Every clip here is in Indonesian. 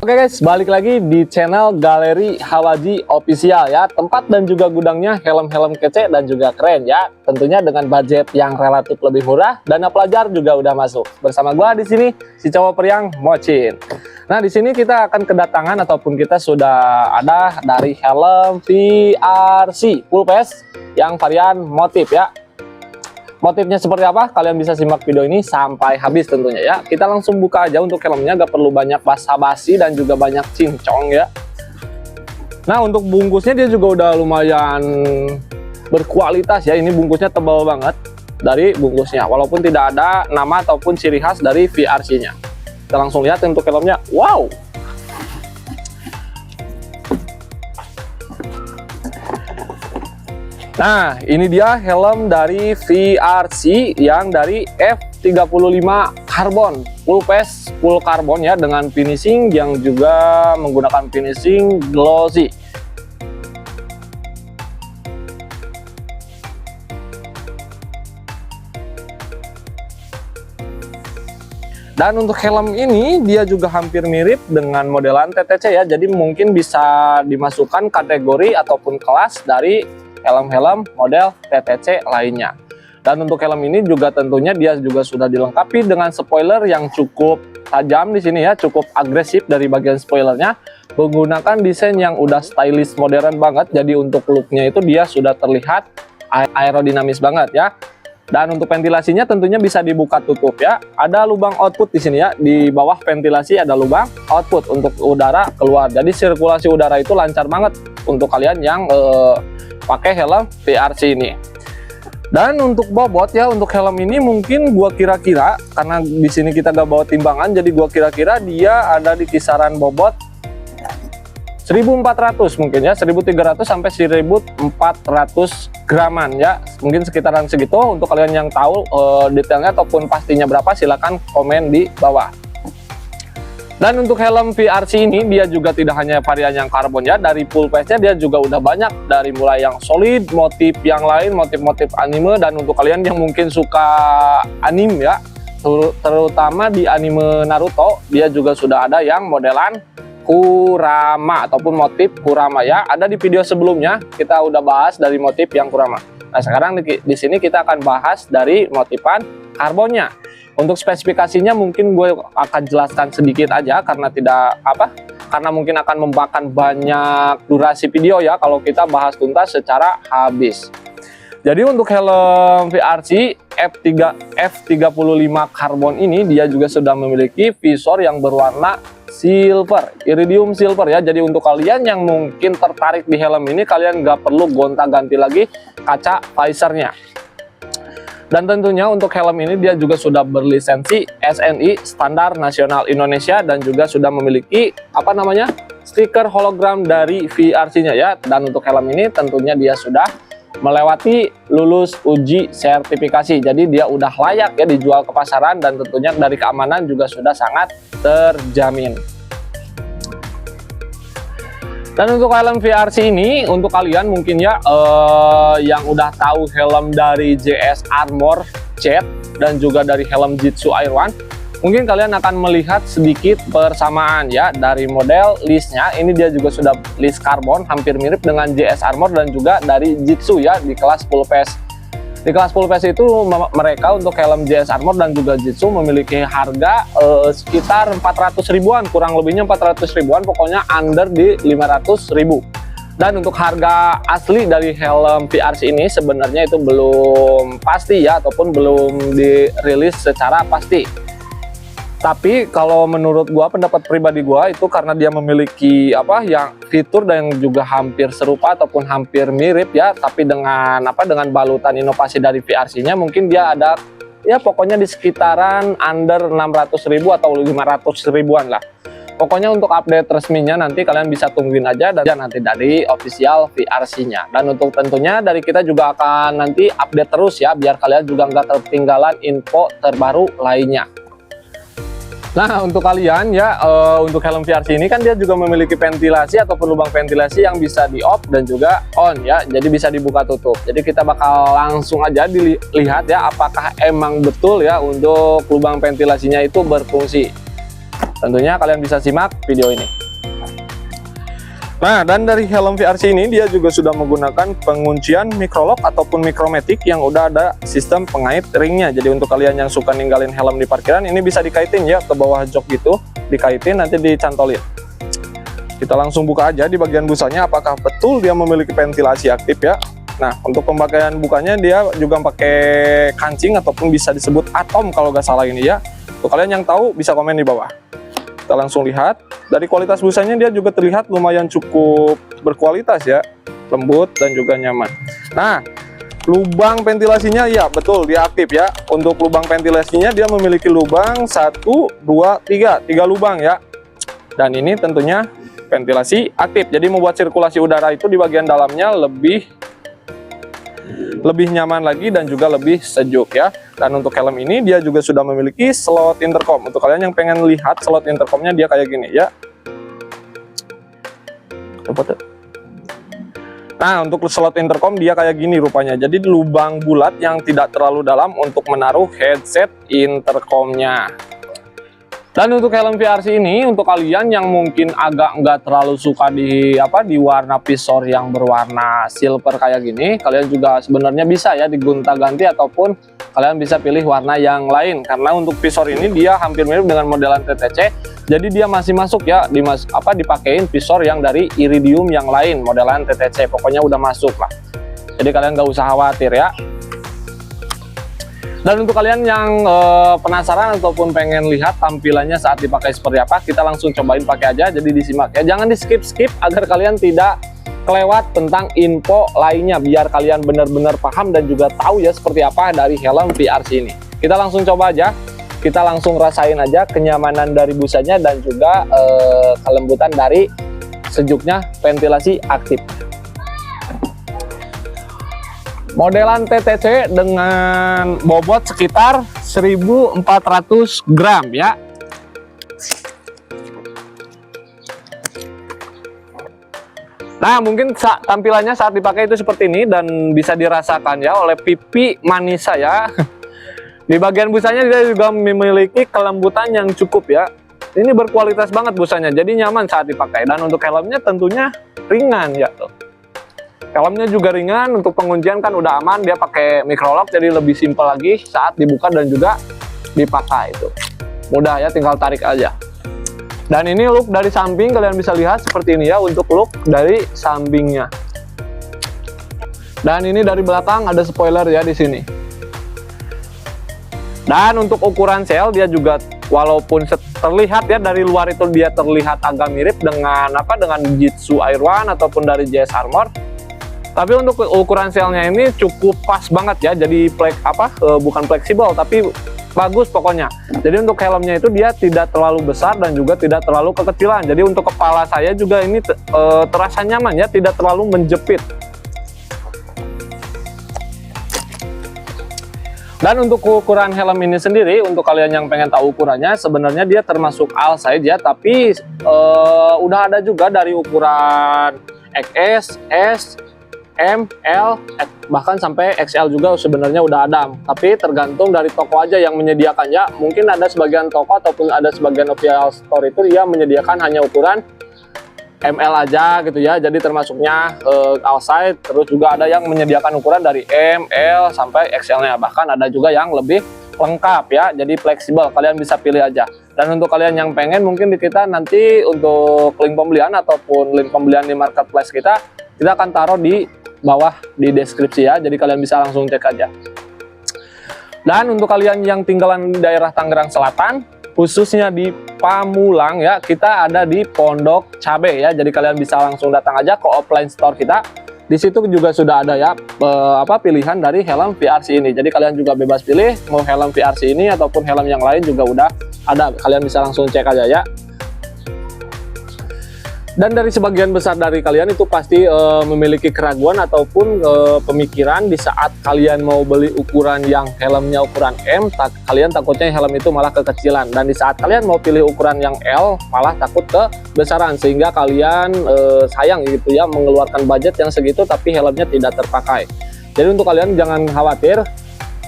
Oke guys, balik lagi di channel Galeri Hawaji Official ya. Tempat dan juga gudangnya helm-helm kece dan juga keren ya. Tentunya dengan budget yang relatif lebih murah, dana pelajar juga udah masuk. Bersama gua di sini si cowok periang Mocin. Nah, di sini kita akan kedatangan ataupun kita sudah ada dari helm VRC full face yang varian motif ya. Motifnya seperti apa? Kalian bisa simak video ini sampai habis tentunya ya. Kita langsung buka aja untuk helmnya, gak perlu banyak basa-basi dan juga banyak cincong ya. Nah, untuk bungkusnya dia juga udah lumayan berkualitas ya. Ini bungkusnya tebal banget dari bungkusnya, walaupun tidak ada nama ataupun ciri khas dari VRC-nya. Kita langsung lihat untuk helmnya. Wow! Nah, ini dia helm dari VRC yang dari F35 Carbon full face, full carbon ya, dengan finishing yang juga menggunakan finishing glossy. Dan untuk helm ini dia juga hampir mirip dengan modelan TTC ya, jadi mungkin bisa dimasukkan kategori ataupun kelas dari helm-helm model TTC lainnya. Dan untuk helm ini juga tentunya dia juga sudah dilengkapi dengan spoiler yang cukup tajam di sini ya, cukup agresif dari bagian spoilernya, menggunakan desain yang udah stylish modern banget. Jadi untuk looknya itu dia sudah terlihat aerodinamis banget ya. Dan untuk ventilasinya tentunya bisa dibuka tutup ya. Ada lubang output di sini ya. Di bawah ventilasi ada lubang output untuk udara keluar. Jadi sirkulasi udara itu lancar banget untuk kalian yang pakai helm VRC ini. Dan untuk bobot ya, untuk helm ini mungkin gua kira-kira, karena di sini kita gak bawa timbangan, jadi gua kira-kira dia ada di kisaran bobot 1400 mungkin ya, 1300 sampai 1400 graman ya, mungkin sekitaran segitu. Untuk kalian yang tahu detailnya ataupun pastinya berapa, silahkan komen di bawah. Dan untuk helm VRC ini dia juga tidak hanya varian yang karbon ya, dari full face-nya dia juga udah banyak, dari mulai yang solid, motif yang lain, motif-motif anime. Dan untuk kalian yang mungkin suka anime ya, terutama di anime Naruto, dia juga sudah ada yang modelan Kurama ataupun motif Kurama ya. Ada di video sebelumnya kita udah bahas dari motif yang Kurama. Nah, sekarang di sini kita akan bahas dari motifan karbonnya. Untuk spesifikasinya mungkin gue akan jelaskan sedikit aja karena karena mungkin akan memakan banyak durasi video ya kalau kita bahas tuntas secara habis. Jadi untuk helm VRC F35 Carbon ini dia juga sudah memiliki visor yang berwarna silver, iridium silver ya. Jadi untuk kalian yang mungkin tertarik di helm ini, kalian nggak perlu gonta-ganti lagi kaca visornya. Dan tentunya untuk helm ini dia juga sudah berlisensi SNI Standar Nasional Indonesia dan juga sudah memiliki stiker hologram dari VRC-nya ya. Dan untuk helm ini tentunya dia sudah melewati lulus uji sertifikasi. Jadi dia udah layak ya dijual ke pasaran, dan tentunya dari keamanan juga sudah sangat terjamin. Dan untuk helm VRC ini, untuk kalian mungkin ya yang udah tahu helm dari JS Armor Jet dan juga dari helm Jitsu Air One, mungkin kalian akan melihat sedikit persamaan ya dari model listnya. Ini dia juga sudah list karbon, hampir mirip dengan JS Armor dan juga dari Jitsu ya di kelas full face. Di kelas full face itu mereka untuk helm JS Armor dan juga Jitsu memiliki harga sekitar 400 ribuan, kurang lebihnya 400 ribuan, pokoknya under di 500 ribu. Dan untuk harga asli dari helm VRC ini sebenarnya itu belum pasti ya, ataupun belum dirilis secara pasti. Tapi kalau menurut gua, pendapat pribadi gua itu karena dia memiliki yang fitur dan yang juga hampir serupa ataupun hampir mirip ya, tapi dengan dengan balutan inovasi dari VRC-nya, mungkin dia ada ya pokoknya di sekitaran under 600 ribu atau 500 ribuan lah. Pokoknya untuk update resminya nanti kalian bisa tungguin aja, dan nanti dari official VRC-nya. Dan untuk tentunya dari kita juga akan nanti update terus ya, biar kalian juga nggak ketinggalan info terbaru lainnya. Nah, untuk kalian ya, untuk helm VRC ini kan dia juga memiliki ventilasi ataupun lubang ventilasi yang bisa di off dan juga on ya, jadi bisa dibuka tutup. Jadi kita bakal langsung aja dilihat ya apakah emang betul ya untuk lubang ventilasinya itu berfungsi. Tentunya kalian bisa simak video ini. Nah, dan dari helm VRC ini dia juga sudah menggunakan penguncian microlock ataupun micromatic yang udah ada sistem pengait ringnya. Jadi untuk kalian yang suka ninggalin helm di parkiran, ini bisa dikaitin ya ke bawah jok gitu, dikaitin nanti dicantolin. Kita langsung buka aja di bagian busanya apakah betul dia memiliki ventilasi aktif ya. Nah, untuk pemakaian bukanya dia juga pakai kancing ataupun bisa disebut atom kalau nggak salah ini ya. Untuk kalian yang tahu bisa komen di bawah. Kita langsung lihat, dari kualitas busanya dia juga terlihat lumayan cukup berkualitas ya, lembut dan juga nyaman. Nah, lubang ventilasinya ya betul dia aktif ya. Untuk lubang ventilasinya dia memiliki lubang 1, 2, 3 lubang ya. Dan ini tentunya ventilasi aktif, jadi membuat sirkulasi udara itu di bagian dalamnya lebih nyaman lagi dan juga lebih sejuk ya. Dan untuk helm ini dia juga sudah memiliki slot intercom. Untuk kalian yang pengen lihat slot intercomnya dia kayak gini ya. Nah, untuk slot intercom dia kayak gini rupanya. Jadi lubang bulat yang tidak terlalu dalam untuk menaruh headset intercomnya. Dan untuk helm VRC ini, untuk kalian yang mungkin agak nggak terlalu suka di warna visor yang berwarna silver kayak gini, kalian juga sebenarnya bisa ya digonta-ganti ataupun kalian bisa pilih warna yang lain. Karena untuk visor ini dia hampir mirip dengan modelan TTC, jadi dia masih masuk ya dipakein visor yang dari iridium yang lain modelan TTC. Pokoknya udah masuk lah. Jadi kalian nggak usah khawatir ya. Dan untuk kalian yang penasaran ataupun pengen lihat tampilannya saat dipakai seperti apa, kita langsung cobain pakai aja, jadi disimak ya. Jangan di skip agar kalian tidak kelewat tentang info lainnya, biar kalian benar-benar paham dan juga tahu ya seperti apa dari helm VRC ini. Kita langsung coba aja, kita langsung rasain aja kenyamanan dari busanya dan juga kelembutan dari sejuknya ventilasi aktif. Modelan TTC dengan bobot sekitar 1400 gram ya. Nah, mungkin tampilannya saat dipakai itu seperti ini dan bisa dirasakan ya oleh pipi manis saya. Di bagian busanya dia juga memiliki kelembutan yang cukup ya. Ini berkualitas banget busanya, jadi nyaman saat dipakai. Dan untuk helmnya tentunya ringan ya tuh. Helmnya juga ringan, untuk penguncian kan udah aman, dia pakai microlock jadi lebih simpel lagi saat dibuka dan juga dipakai itu. Mudah ya, tinggal tarik aja. Dan ini look dari samping kalian bisa lihat seperti ini ya untuk look dari sampingnya. Dan ini dari belakang ada spoiler ya di sini. Dan untuk ukuran sel dia juga walaupun terlihat ya dari luar itu dia terlihat agak mirip dengan Jitsu Air One ataupun dari JS Armor. Tapi untuk ukuran selnya ini cukup pas banget ya, jadi bukan fleksibel tapi bagus pokoknya. Jadi untuk helmnya itu dia tidak terlalu besar dan juga tidak terlalu kekecilan. Jadi untuk kepala saya juga ini terasa nyaman ya, tidak terlalu menjepit. Dan untuk ukuran helm ini sendiri, untuk kalian yang pengen tahu ukurannya, sebenarnya dia termasuk all size ya, tapi udah ada juga dari ukuran XS, S, M, L, bahkan sampai XL juga sebenarnya udah ada. Tapi tergantung dari toko aja yang menyediakannya. Mungkin ada sebagian toko ataupun ada sebagian official store itu dia menyediakan hanya ukuran ML aja gitu ya. Jadi termasuknya all size. Terus juga ada yang menyediakan ukuran dari M, L sampai XL-nya. Bahkan ada juga yang lebih lengkap ya. Jadi fleksibel, kalian bisa pilih aja. Dan untuk kalian yang pengen mungkin di kita nanti untuk link pembelian ataupun link pembelian di marketplace kita akan taruh di bawah di deskripsi ya, jadi kalian bisa langsung cek aja. Dan untuk kalian yang tinggalan di daerah Tangerang Selatan, khususnya di Pamulang ya, kita ada di Pondok Cabe ya, jadi kalian bisa langsung datang aja ke offline store kita. Di situ juga sudah ada ya pilihan dari helm VRC ini, jadi kalian juga bebas pilih mau helm VRC ini ataupun helm yang lain juga udah ada, kalian bisa langsung cek aja ya. Dan dari sebagian besar dari kalian itu pasti memiliki keraguan ataupun pemikiran di saat kalian mau beli ukuran yang helmnya ukuran M, kalian takutnya helm itu malah kekecilan. Dan di saat kalian mau pilih ukuran yang L, malah takut kebesaran. Sehingga kalian sayang gitu ya mengeluarkan budget yang segitu tapi helmnya tidak terpakai. Jadi untuk kalian jangan khawatir.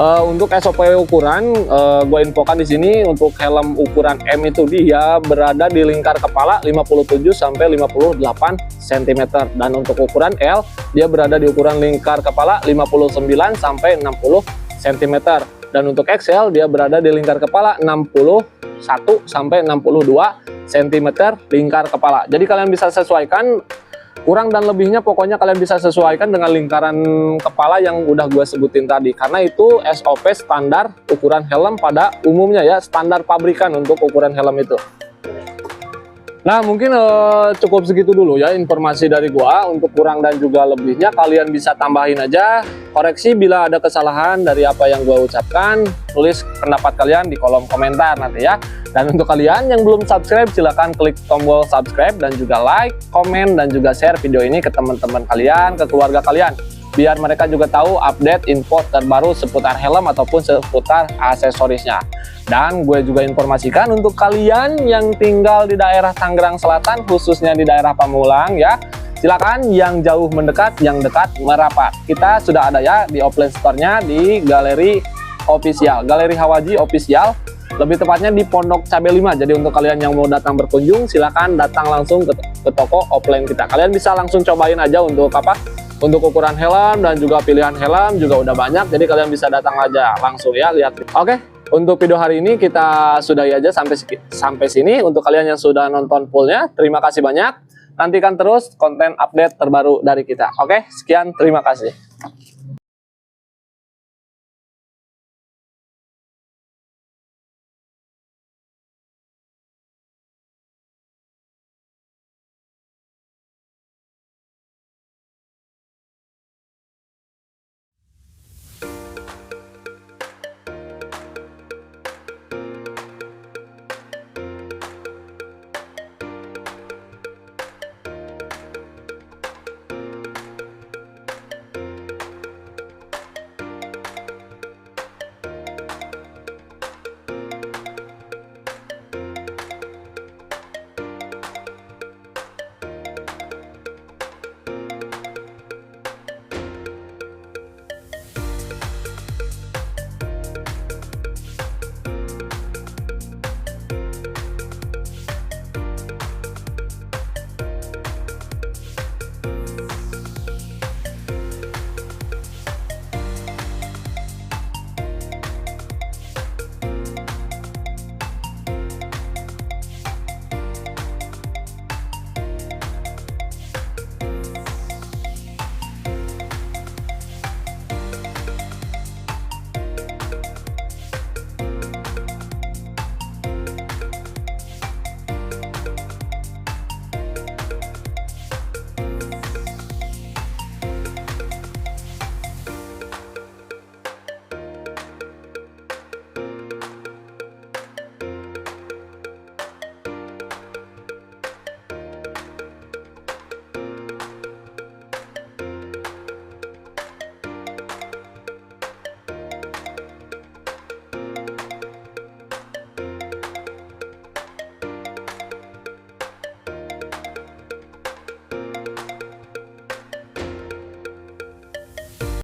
Untuk SOP ukuran, gue infokan di sini untuk helm ukuran M itu dia berada di lingkar kepala 57 sampai 58 cm, dan untuk ukuran L dia berada di ukuran lingkar kepala 59 sampai 60 cm, dan untuk XL dia berada di lingkar kepala 61 sampai 62 cm lingkar kepala. Jadi kalian bisa sesuaikan kurang dan lebihnya, pokoknya kalian bisa sesuaikan dengan lingkaran kepala yang udah gue sebutin tadi, karena itu SOP standar ukuran helm pada umumnya ya, standar pabrikan untuk ukuran helm itu. Nah mungkin cukup segitu dulu ya informasi dari gua. Untuk kurang dan juga lebihnya kalian bisa tambahin aja, koreksi bila ada kesalahan dari apa yang gua ucapkan, tulis pendapat kalian di kolom komentar nanti ya. Dan untuk kalian yang belum subscribe, silahkan klik tombol subscribe dan juga like, komen, dan juga share video ini ke teman-teman kalian, ke keluarga kalian, biar mereka juga tahu update info terbaru seputar helm ataupun seputar aksesorisnya. Dan gue juga informasikan untuk kalian yang tinggal di daerah Tangerang Selatan, khususnya di daerah Pamulang ya, silakan yang jauh mendekat, yang dekat merapat. Kita sudah ada ya di offline store-nya di Galeri Official, Galeri Hawaji Official, lebih tepatnya di Pondok Cabe 5. Jadi untuk kalian yang mau datang berkunjung, silakan datang langsung ke toko offline kita. Kalian bisa langsung cobain aja untuk apa? Untuk ukuran helm dan juga pilihan helm juga udah banyak, jadi kalian bisa datang aja langsung ya, lihat. Oke, untuk video hari ini kita sudahi aja sampai sini. Untuk kalian yang sudah nonton fullnya, terima kasih banyak. Nantikan terus konten update terbaru dari kita. Oke, sekian, terima kasih.